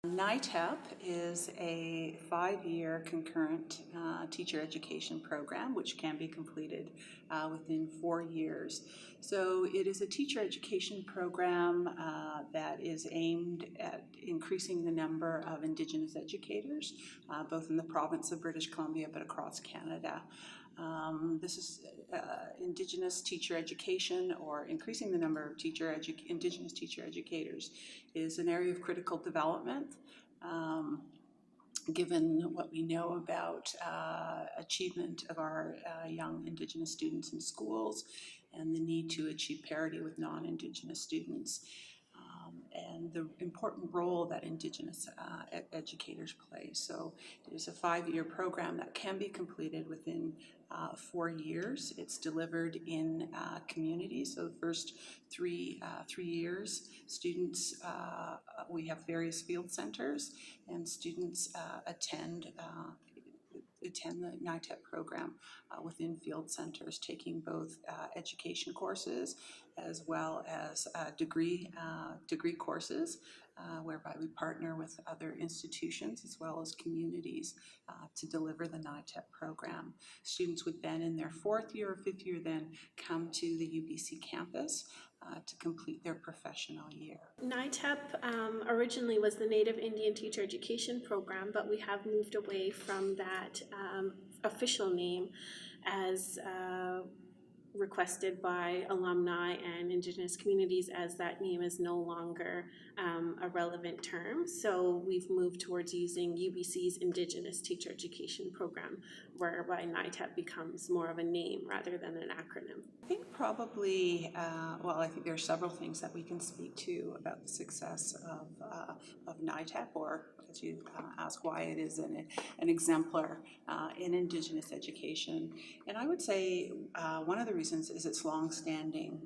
NITEP is a 5-year concurrent teacher education program which can be completed within 4 years. So it is a teacher education program that is aimed at increasing the number of Indigenous educators, both in the province of British Columbia but across Canada. This is Indigenous teacher education, or increasing the number of Indigenous teacher educators, is an area of critical development. Given what we know about achievement of our young Indigenous students in schools and the need to achieve parity with non-Indigenous students, and the important role that Indigenous educators play. So it is a 5-year program that can be completed within 4 years. It's delivered in communities. So the first three years, students, we have various field centers, and students attend the NITEP program within field centers, taking both education courses as well as degree courses, whereby we partner with other institutions as well as communities to deliver the NITEP program. Students would then, in their 4th year or 5th year, then come to the UBC campus to complete their professional year. NITEP originally was the Native Indian Teacher Education Program, but we have moved away from that official name as requested by alumni and Indigenous communities, as that name is no longer a relevant term. So we've moved towards using UBC's Indigenous Teacher Education Program, whereby NITEP becomes more of a name rather than an acronym. I think probably, I think there are several things that we can speak to about the success of NITEP, or as you ask, why it is an exemplar in Indigenous education. And I would say one of the reasons is its long-standing,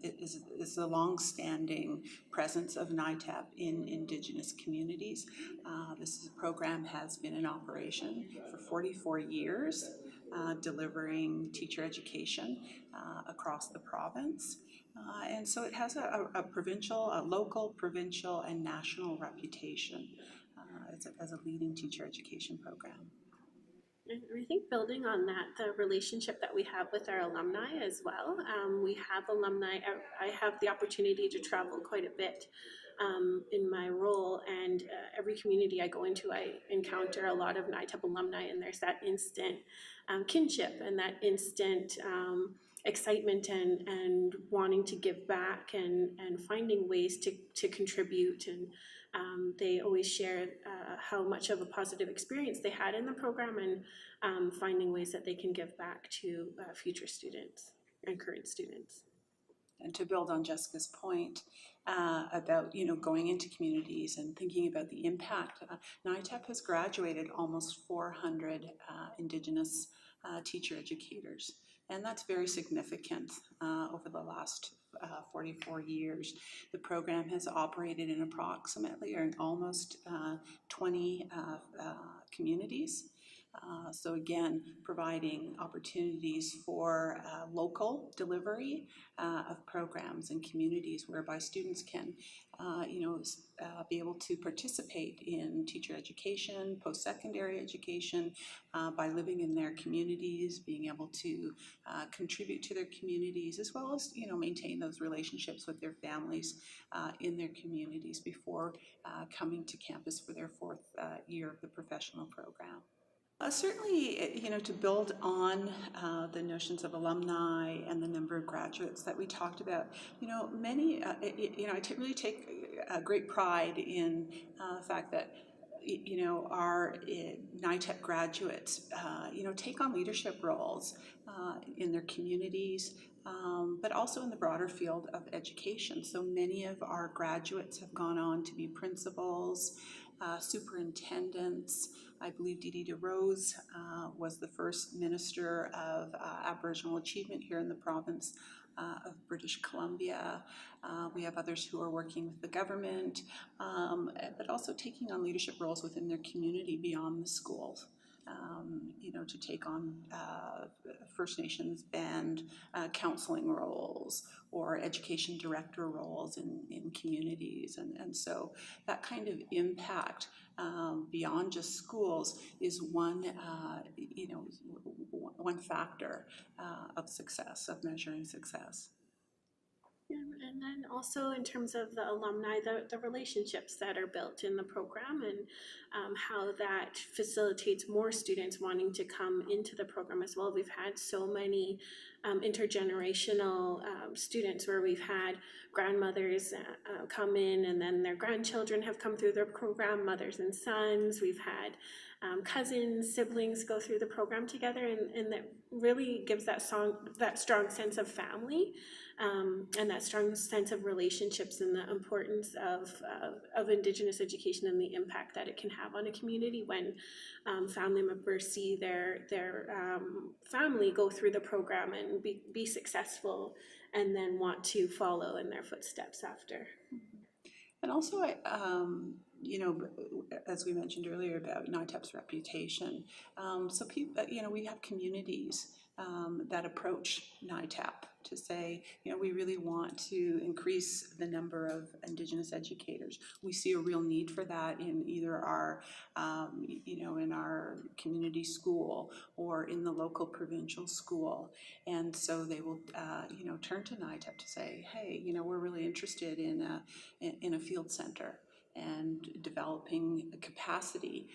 is the long-standing presence of NITEP in Indigenous communities. This program has been in operation for 44 years, delivering teacher education across the province. And so it has a local, provincial, and national reputation as a leading teacher education program. And I think building on that, the relationship that we have with our alumni as well. We have alumni. I have the opportunity to travel quite a bit in my role, and every community I go into, I encounter a lot of NITEP alumni, and there's that instant kinship and that instant excitement and wanting to give back and finding ways to contribute, and they always share how much of a positive experience they had in the program, and finding ways that they can give back to future students and current students. And to build on Jessica's point about going into communities and thinking about the impact, NITEP has graduated almost 400 Indigenous teacher educators, and that's very significant over the last 44 years. The program has operated in approximately or in almost 20 communities. So again, providing opportunities for local delivery of programs in communities whereby students can, be able to participate in teacher education, post-secondary education, by living in their communities, being able to contribute to their communities, as well as maintain those relationships with their families in their communities before coming to campus for their 4th year of the professional program. Certainly, to build on the notions of alumni and the number of graduates that we talked about, many, I really take great pride in the fact that, our NITEP graduates, take on leadership roles in their communities, but also in the broader field of education. So many of our graduates have gone on to be principals, superintendents. I believe Dee Dee DeRose was the first Minister of Aboriginal Achievement here in the province of British Columbia. We have others who are working with the government, but also taking on leadership roles within their community beyond the schools. to take on First Nations band counseling roles or education director roles in communities. And so that kind of impact beyond just schools is one factor of success, of measuring success. Yeah, and then also in terms of the alumni, the relationships that are built in the program, and how that facilitates more students wanting to come into the program as well. We've had so many intergenerational students where we've had grandmothers come in, and then their grandchildren have come through the program, mothers and sons. We've had cousins, siblings go through the program together, and that really gives that strong sense of family, and that strong sense of relationships, and the importance of Indigenous education and the impact that it can have on a community when family members see their family go through the program and be successful, and then want to follow in their footsteps after. And also, as we mentioned earlier about NITEP's reputation, so people, we have communities that approach NITEP to say, we really want to increase the number of Indigenous educators. We see a real need for that in either our, in our community school or in the local provincial school. And so they will, turn to NITEP to say, hey, we're really interested in a field center and developing a capacity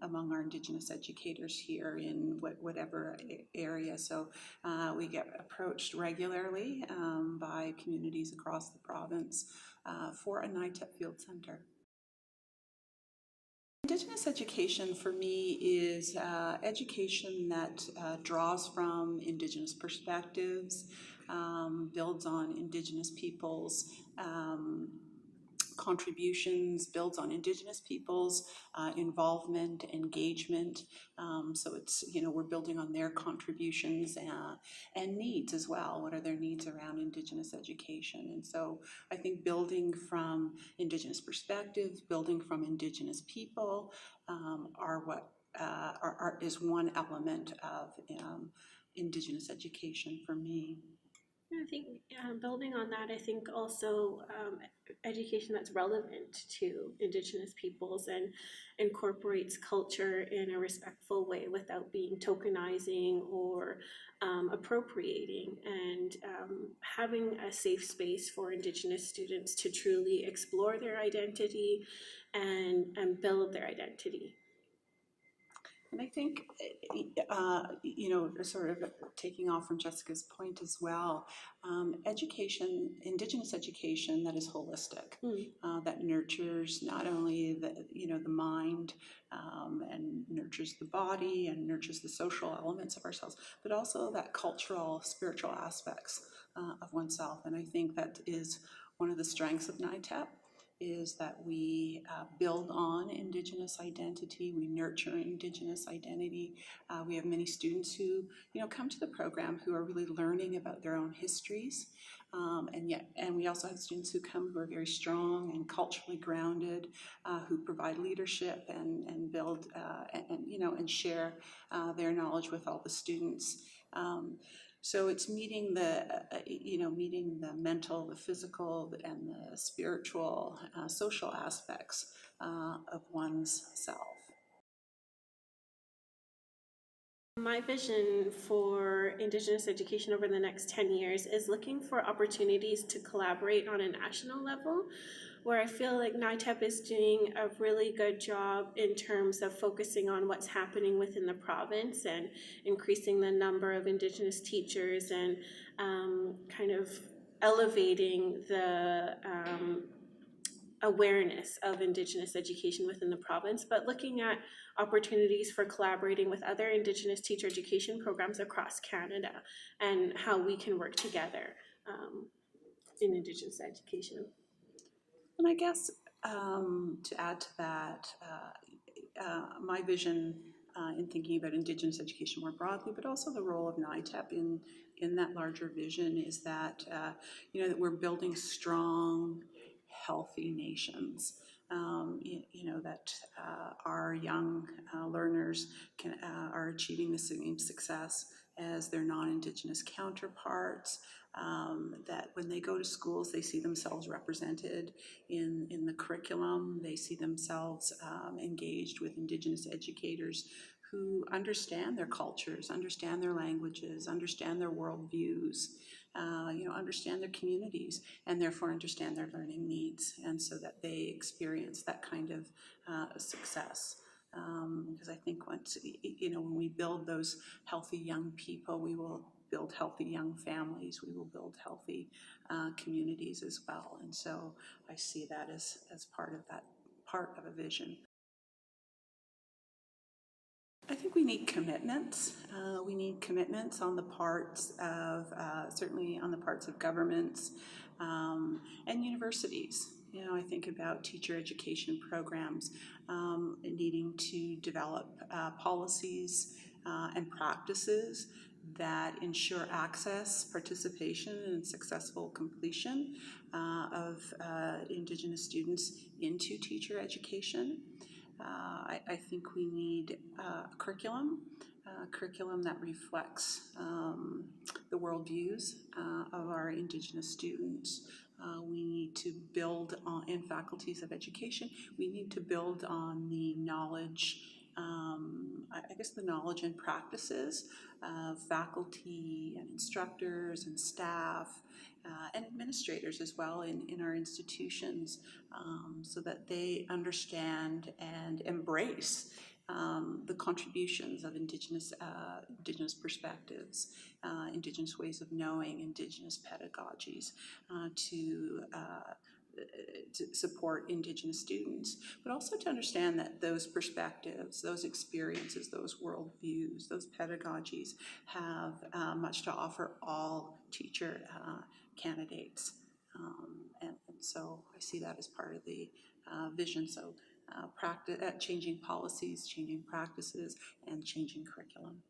among our Indigenous educators here in whatever area. So we get approached regularly by communities across the province for a NITEP field center. Indigenous education for me is education that draws from Indigenous perspectives, builds on Indigenous peoples' contributions, builds on Indigenous people's involvement, engagement. So it's, we're building on their contributions and needs as well. What are their needs around Indigenous education? And so I think building from Indigenous perspectives, building from Indigenous people are what is one element of Indigenous education for me. I think building on that, I think also education that's relevant to Indigenous peoples and incorporates culture in a respectful way without being tokenizing or appropriating, and having a safe space for Indigenous students to truly explore their identity and build their identity. And I think, sort of taking off from Jessica's point as well, education, Indigenous education that is holistic, that nurtures not only the mind and nurtures the body and nurtures the social elements of ourselves, but also that cultural, spiritual aspects of oneself. And I think that is one of the strengths of NITEP, is that we build on Indigenous identity, we nurture Indigenous identity. We have many students who, come to the program who are really learning about their own histories, and we also have students who come who are very strong and culturally grounded, who provide leadership and build and share their knowledge with all the students. So it's meeting the mental, the physical, and the spiritual, social aspects of one's self. My vision for Indigenous education over the next 10 years is looking for opportunities to collaborate on a national level, where I feel like NITEP is doing a really good job in terms of focusing on what's happening within the province and increasing the number of Indigenous teachers, and kind of elevating the awareness of Indigenous education within the province, but looking at opportunities for collaborating with other Indigenous teacher education programs across Canada and how we can work together in Indigenous education. And I guess to add to that, my vision in thinking about Indigenous education more broadly, but also the role of NITEP in that larger vision, is that that we're building strong, healthy nations. that our young learners are achieving the same success as their non-Indigenous counterparts, that when they go to schools, they see themselves represented in the curriculum, they see themselves engaged with Indigenous educators who understand their cultures, understand their languages, understand their worldviews, understand their communities, and therefore understand their learning needs, and so that they experience that kind of success. Because I think once, when we build those healthy young people, we will build healthy young families, we will build healthy communities as well. And so I see that as part of a vision. I think we need commitments. We need commitments on the parts of, certainly on the parts of governments and universities. I think about teacher education programs needing to develop policies and practices that ensure access, participation, and successful completion of Indigenous students into teacher education. I think we need a curriculum that reflects the worldviews of our Indigenous students. We need to build in faculties of education. We need to build on the knowledge, the knowledge and practices of faculty and instructors and staff and administrators as well in our institutions, so that they understand and embrace the contributions of Indigenous perspectives, Indigenous ways of knowing, Indigenous pedagogies to support Indigenous students, but also to understand that those perspectives, those experiences, those worldviews, those pedagogies have much to offer all teacher candidates. And so I see that as part of the vision. So changing policies, changing practices, and changing curriculum.